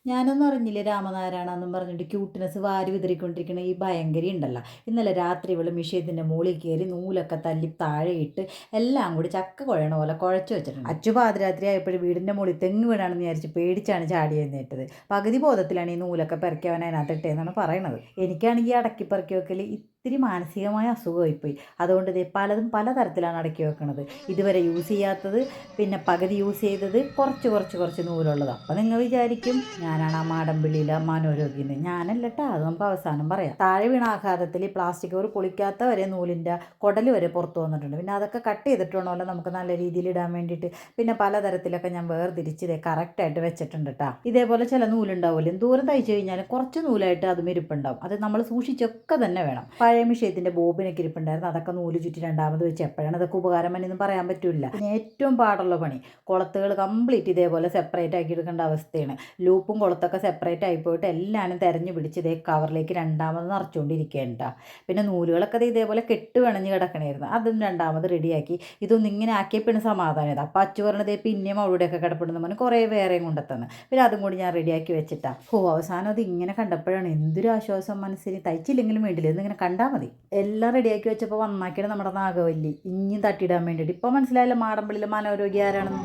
ഞാനൊന്നും അറിഞ്ഞില്ലേ രാമനാരായണെന്നും പറഞ്ഞിട്ട് ക്യൂട്ട്നെസ് വാരി വിതറിക്കൊണ്ടിരിക്കുന്ന ഈ ഭയങ്കരി ഉണ്ടല്ലോ. ഇന്നലെ രാത്രി ഇവള് മിഷീത്തിൻ്റെ മുകളിൽ കയറി നൂലൊക്കെ തല്ലി താഴെയിട്ട് എല്ലാം കൂടി ചക്ക കുഴയണ പോലെ കുഴച്ച് വെച്ചിട്ടുണ്ട്. അച്ചു പാതിരാത്രി ആയപ്പോഴും വീടിൻ്റെ മുകളിൽ തെങ്ങ് വീണാണെന്ന് വിചാരിച്ച് പേടിച്ചാണ് ചാടി എഴുന്നേറ്റത്. പകുതി ബോധത്തിലാണ് ഈ നൂലൊക്കെ പെറുക്കിയവൻ അതിനകത്ത് ഇട്ടേന്നാണ് പറയണത്. എനിക്കാണെങ്കിൽ അടക്കി പെറുക്കി വെക്കൽ ഇത്തിരി മാനസികമായ അസുഖമായിപ്പോയി. അതുകൊണ്ട് ഇതേ പലതും പലതരത്തിലാണ് അടക്കി വെക്കുന്നത്. ഇതുവരെ യൂസ് ചെയ്യാത്തത്, പിന്നെ പകുതി യൂസ് ചെയ്തത്, കുറച്ച് നൂലുള്ളത്. അപ്പം നിങ്ങൾ വിചാരിക്കും ഞാനാണ് ആ മാടമ്പിള്ളിയിലെ മനോരോഗിന്ന്. ഞാനല്ലട്ടാ, അത് നമുക്ക് അവസാനം പറയാം. താഴെ വീണ ആഘാതത്തിൽ പ്ലാസ്റ്റിക് കവർ പൊളിക്കാത്ത വരെ നൂലിൻ്റെ കുടൽ വരെ പുറത്ത് വന്നിട്ടുണ്ട്. പിന്നെ അതൊക്കെ കട്ട് ചെയ്തിട്ടുണ്ടല്ലോ നമുക്ക് നല്ല രീതിയിൽ ഇടാൻ വേണ്ടിയിട്ട്. പിന്നെ പലതരത്തിലൊക്കെ ഞാൻ വേർതിരിച്ച് ഇതേ കറക്റ്റായിട്ട് വെച്ചിട്ടുണ്ട് കേട്ടോ. ഇതേപോലെ ചില നൂലുണ്ടാവില്ല, എന്തോരം തയ്ച്ചു കഴിഞ്ഞാലും കുറച്ച് നൂലായിട്ട് അതും ഇരിപ്പുണ്ടാവും. അത് നമ്മൾ സൂക്ഷിച്ചൊക്കെ തന്നെ വേണം. പഴയ മിഷ്യത്തിൻ്റെ ബോബിനൊക്കെ ഇരിപ്പുണ്ടായിരുന്നു, അതൊക്കെ നൂല് ചുറ്റി രണ്ടാമത് വെച്ച് എപ്പോഴാണ് അതൊക്കെ ഉപകാരം എന്നൊന്നും പറയാൻ പറ്റില്ല. പിന്നെ ഏറ്റവും പാടുള്ള പണി കുളത്തുകൾ കംപ്ലീറ്റ് ഇതേപോലെ സെപ്പറേറ്റ് ആക്കി എടുക്കേണ്ട അവസ്ഥയാണ്. ലൂപ്പും കുളത്തൊക്കെ സെപ്പറേറ്റ് ആയിപ്പോയിട്ട് എല്ലാവരും തെരഞ്ഞു പിടിച്ച് ഇതേ കവറിലേക്ക് രണ്ടാമത് നിറച്ചുകൊണ്ടിരിക്കേണ്ട. പിന്നെ നൂലുകളൊക്കെ ഇതേപോലെ കെട്ട് പിണഞ്ഞ് കിടക്കണമായിരുന്നു, അതും രണ്ടാമത് റെഡിയാക്കി. ഇതൊന്നും ഇങ്ങനെ ആക്കിയപ്പോഴാണ് സമാധാനം. അപ്പം അച്ചു പറഞ്ഞത് പിന്നെയും അവിടെയൊക്കെ കിടപ്പെടുന്ന പറഞ്ഞ് കുറേ വേറെയും കൊണ്ടെത്തന്ന്. പിന്നെ അതും കൂടി ഞാൻ റെഡിയാക്കി വെച്ചിട്ടാ. അവസാനം അത് ഇങ്ങനെ കണ്ടപ്പോഴാണ് എന്തൊരു ആശ്വാസം മനസ്സിന്. തയ്ച്ചില്ലെങ്കിലും വേണ്ടില്ല, എന്നിങ്ങനെ കണ്ടാൽ മതി. എല്ലാം റെഡിയാക്കി വെച്ചപ്പോൾ വന്നാക്കിയാണ് നമ്മുടെ നാഗവല്ലി ഇനിയും തട്ടിയിടാൻ വേണ്ടിയിട്ട്. ഇപ്പോൾ മനസ്സിലായല്ലോ മാടമ്പിള്ളിയിലെ മനോരോഗി ആരാണെന്ന്.